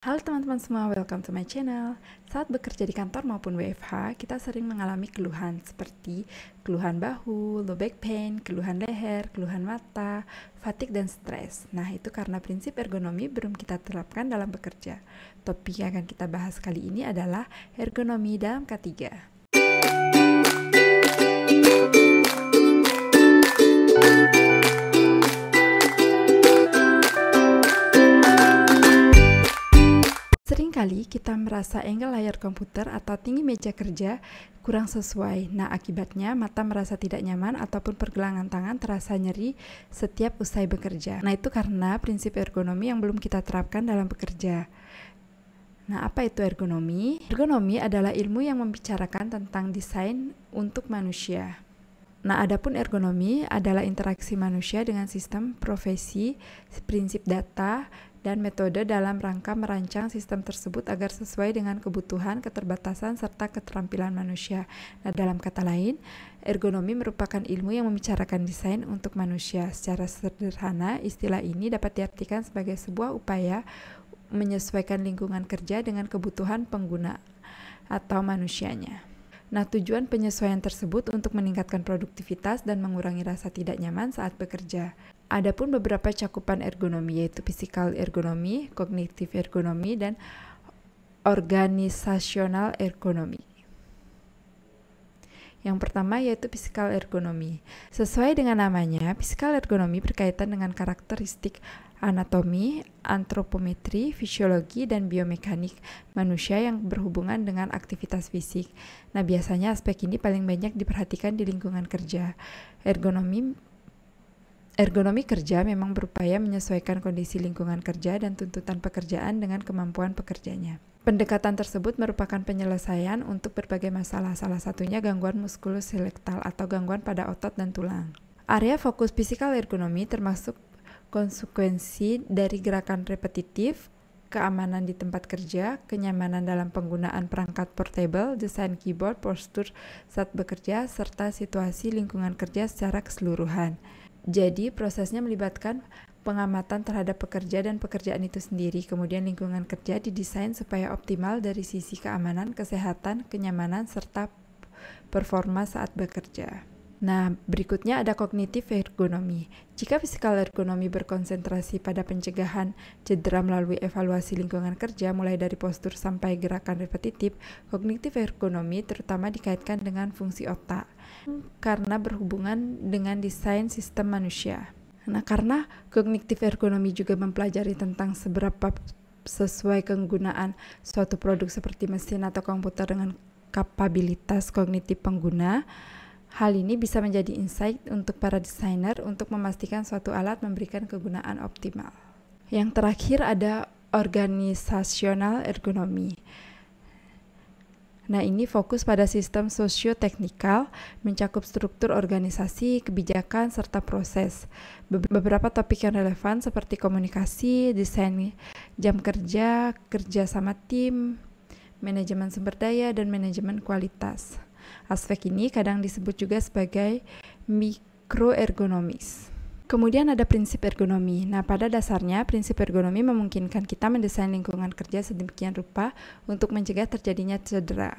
Halo teman-teman semua, welcome to my channel. Saat bekerja di kantor maupun WFH, kita sering mengalami keluhan seperti keluhan bahu, low back pain, keluhan leher, keluhan mata, fatigue, dan stres. Nah, itu karena prinsip ergonomi belum kita terapkan dalam bekerja. Topik yang akan kita bahas kali ini adalah ergonomi dalam K3. Seringkali kita merasa angle layar komputer atau tinggi meja kerja kurang sesuai. Nah, akibatnya mata merasa tidak nyaman ataupun pergelangan tangan terasa nyeri setiap usai bekerja. Nah, itu karena prinsip ergonomi yang belum kita terapkan dalam bekerja. Nah, apa itu ergonomi? Ergonomi adalah ilmu yang membicarakan tentang desain untuk manusia. Nah, adapun ergonomi adalah interaksi manusia dengan sistem, profesi, prinsip data, dan metode dalam rangka merancang sistem tersebut agar sesuai dengan kebutuhan, keterbatasan, serta keterampilan manusia. Nah, dalam kata lain, ergonomi merupakan ilmu yang membicarakan desain untuk manusia. Secara sederhana, istilah ini dapat diartikan sebagai sebuah upaya menyesuaikan lingkungan kerja dengan kebutuhan pengguna atau manusianya. Nah, tujuan penyesuaian tersebut untuk meningkatkan produktivitas dan mengurangi rasa tidak nyaman saat bekerja. Adapun beberapa cakupan ergonomi yaitu physical ergonomi, kognitif ergonomi, dan organisasional ergonomi. Yang pertama yaitu physical ergonomi. Sesuai dengan namanya, physical ergonomi berkaitan dengan karakteristik anatomi, antropometri, fisiologi, dan biomekanik manusia yang berhubungan dengan aktivitas fisik. Nah, biasanya aspek ini paling banyak diperhatikan di lingkungan kerja. Ergonomi kerja memang berupaya menyesuaikan kondisi lingkungan kerja dan tuntutan pekerjaan dengan kemampuan pekerjanya. Pendekatan tersebut merupakan penyelesaian untuk berbagai masalah, salah satunya gangguan muskuloskeletal atau gangguan pada otot dan tulang. Area fokus physical ergonomi termasuk konsekuensi dari gerakan repetitif, keamanan di tempat kerja, kenyamanan dalam penggunaan perangkat portable, desain keyboard, postur saat bekerja, serta situasi lingkungan kerja secara keseluruhan. Jadi, prosesnya melibatkan pengamatan terhadap pekerja dan pekerjaan itu sendiri, kemudian lingkungan kerja didesain supaya optimal dari sisi keamanan, kesehatan, kenyamanan, serta performa saat bekerja. Nah, berikutnya ada kognitif ergonomi. Jika physical ergonomi berkonsentrasi pada pencegahan cedera melalui evaluasi lingkungan kerja, mulai dari postur sampai gerakan repetitif, kognitif ergonomi terutama dikaitkan dengan fungsi otak, karena berhubungan dengan desain sistem manusia. Nah, karena kognitif ergonomi juga mempelajari tentang seberapa sesuai penggunaan suatu produk seperti mesin atau komputer dengan kapabilitas kognitif pengguna, hal ini bisa menjadi insight untuk para desainer untuk memastikan suatu alat memberikan kegunaan optimal. Yang terakhir ada organisasional ergonomi. Nah, ini fokus pada sistem sosio-teknikal, mencakup struktur organisasi, kebijakan, serta proses. Beberapa topik yang relevan seperti komunikasi, desain jam kerja, kerja sama tim, manajemen sumber daya, dan manajemen kualitas. Aspek ini kadang disebut juga sebagai mikroergonomis. Kemudian ada prinsip ergonomi. Nah, pada dasarnya prinsip ergonomi memungkinkan kita mendesain lingkungan kerja sedemikian rupa untuk mencegah terjadinya cedera.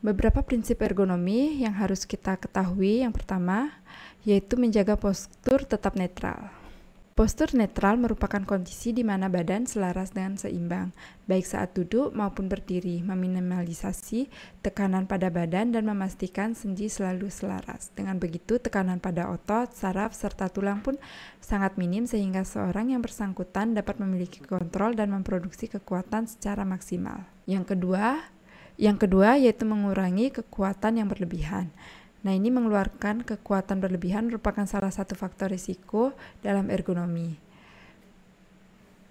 Beberapa prinsip ergonomi yang harus kita ketahui, yang pertama yaitu menjaga postur tetap netral. Postur netral merupakan kondisi di mana badan selaras dengan seimbang, baik saat duduk maupun berdiri, meminimalisasi tekanan pada badan dan memastikan sendi selalu selaras. Dengan begitu, tekanan pada otot, saraf, serta tulang pun sangat minim sehingga seorang yang bersangkutan dapat memiliki kontrol dan memproduksi kekuatan secara maksimal. Yang kedua yaitu mengurangi kekuatan yang berlebihan. Nah, ini mengeluarkan kekuatan berlebihan merupakan salah satu faktor risiko dalam ergonomi.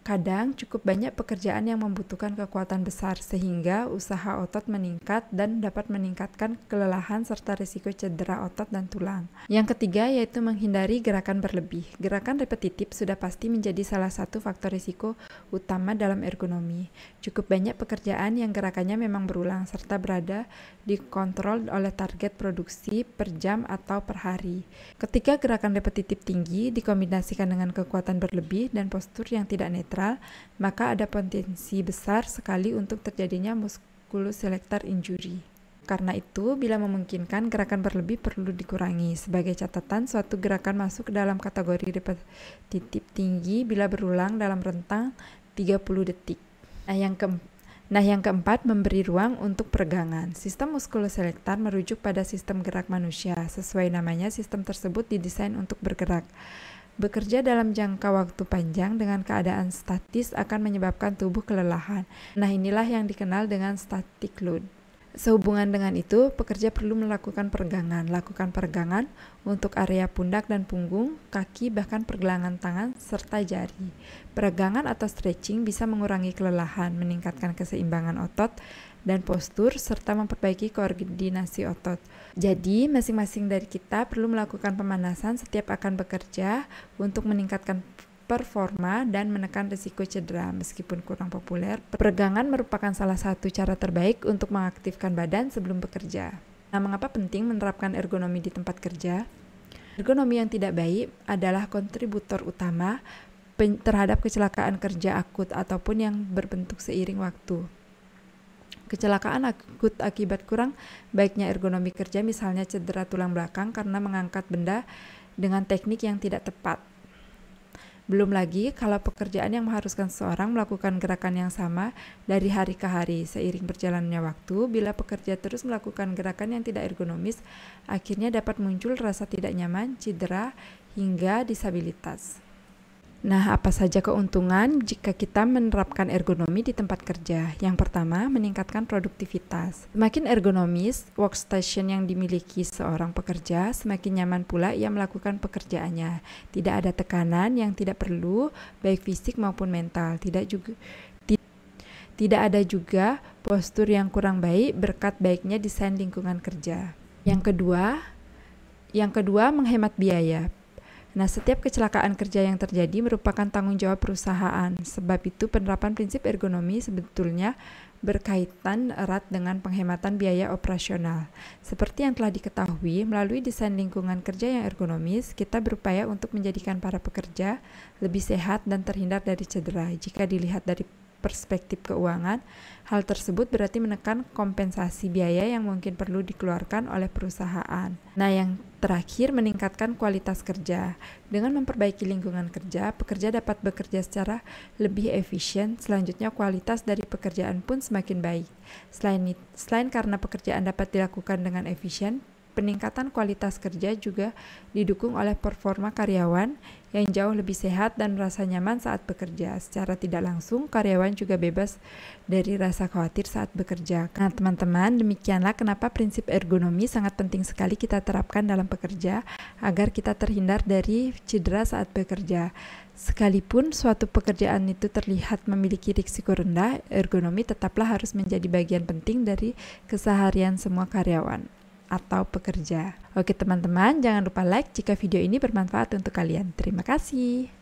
Kadang cukup banyak pekerjaan yang membutuhkan kekuatan besar sehingga usaha otot meningkat dan dapat meningkatkan kelelahan serta risiko cedera otot dan tulang. Yang ketiga yaitu menghindari gerakan berlebih. Gerakan repetitif sudah pasti menjadi salah satu faktor risiko utama dalam ergonomi. Cukup banyak pekerjaan yang gerakannya memang berulang serta berada dikontrol oleh target produksi per jam atau per hari. Ketika gerakan repetitif tinggi dikombinasikan dengan kekuatan berlebih dan postur yang tidak netral, lateral, maka ada potensi besar sekali untuk terjadinya musculoskeletal injury. Karena itu, bila memungkinkan, gerakan berlebih perlu dikurangi. Sebagai catatan, suatu gerakan masuk ke dalam kategori repetitif tinggi bila berulang dalam rentang 30 detik. Nah, yang keempat, memberi ruang untuk peregangan. Sistem muskuloskeletal merujuk pada sistem gerak manusia. Sesuai namanya, sistem tersebut didesain untuk bergerak. Bekerja dalam jangka waktu panjang dengan keadaan statis akan menyebabkan tubuh kelelahan. Nah, inilah yang dikenal dengan static load. Sehubungan dengan itu, pekerja perlu melakukan peregangan. Lakukan peregangan untuk area pundak dan punggung, kaki, bahkan pergelangan tangan, serta jari. Peregangan atau stretching bisa mengurangi kelelahan, meningkatkan keseimbangan otot dan postur, serta memperbaiki koordinasi otot. Jadi, masing-masing dari kita perlu melakukan pemanasan setiap akan bekerja untuk meningkatkan performa dan menekan risiko cedera. Meskipun kurang populer, peregangan merupakan salah satu cara terbaik untuk mengaktifkan badan sebelum bekerja. Nah, mengapa penting menerapkan ergonomi di tempat kerja? Ergonomi yang tidak baik adalah kontributor utama terhadap kecelakaan kerja akut ataupun yang berbentuk seiring waktu. Kecelakaan akut akibat kurang baiknya ergonomi kerja, misalnya cedera tulang belakang karena mengangkat benda dengan teknik yang tidak tepat. Belum lagi kalau pekerjaan yang mengharuskan seseorang melakukan gerakan yang sama dari hari ke hari. Seiring berjalannya waktu, bila pekerja terus melakukan gerakan yang tidak ergonomis, akhirnya dapat muncul rasa tidak nyaman, cedera, hingga disabilitas. Nah, apa saja keuntungan jika kita menerapkan ergonomi di tempat kerja? Yang pertama, meningkatkan produktivitas. Semakin ergonomis workstation yang dimiliki seorang pekerja, semakin nyaman pula ia melakukan pekerjaannya. Tidak ada tekanan yang tidak perlu, baik fisik maupun mental. Tidak ada juga postur yang kurang baik berkat baiknya desain lingkungan kerja. Yang kedua, menghemat biaya. Nah, setiap kecelakaan kerja yang terjadi merupakan tanggung jawab perusahaan. Sebab itu, penerapan prinsip ergonomi sebetulnya berkaitan erat dengan penghematan biaya operasional. Seperti yang telah diketahui, melalui desain lingkungan kerja yang ergonomis, kita berupaya untuk menjadikan para pekerja lebih sehat dan terhindar dari cedera. Jika dilihat dari perspektif keuangan, hal tersebut berarti menekan kompensasi biaya yang mungkin perlu dikeluarkan oleh perusahaan. Nah, yang terakhir, meningkatkan kualitas kerja. Dengan memperbaiki lingkungan kerja, pekerja dapat bekerja secara lebih efisien. Selanjutnya, kualitas dari pekerjaan pun semakin baik. Selain karena pekerjaan dapat dilakukan dengan efisien, peningkatan kualitas kerja juga didukung oleh performa karyawan yang jauh lebih sehat dan merasa nyaman saat bekerja. Secara tidak langsung, karyawan juga bebas dari rasa khawatir saat bekerja. Nah, teman-teman, demikianlah kenapa prinsip ergonomi sangat penting sekali kita terapkan dalam bekerja agar kita terhindar dari cedera saat bekerja. Sekalipun suatu pekerjaan itu terlihat memiliki risiko rendah, ergonomi tetaplah harus menjadi bagian penting dari keseharian semua karyawan atau pekerja. Oke teman-teman, jangan lupa like jika video ini bermanfaat untuk kalian. Terima kasih.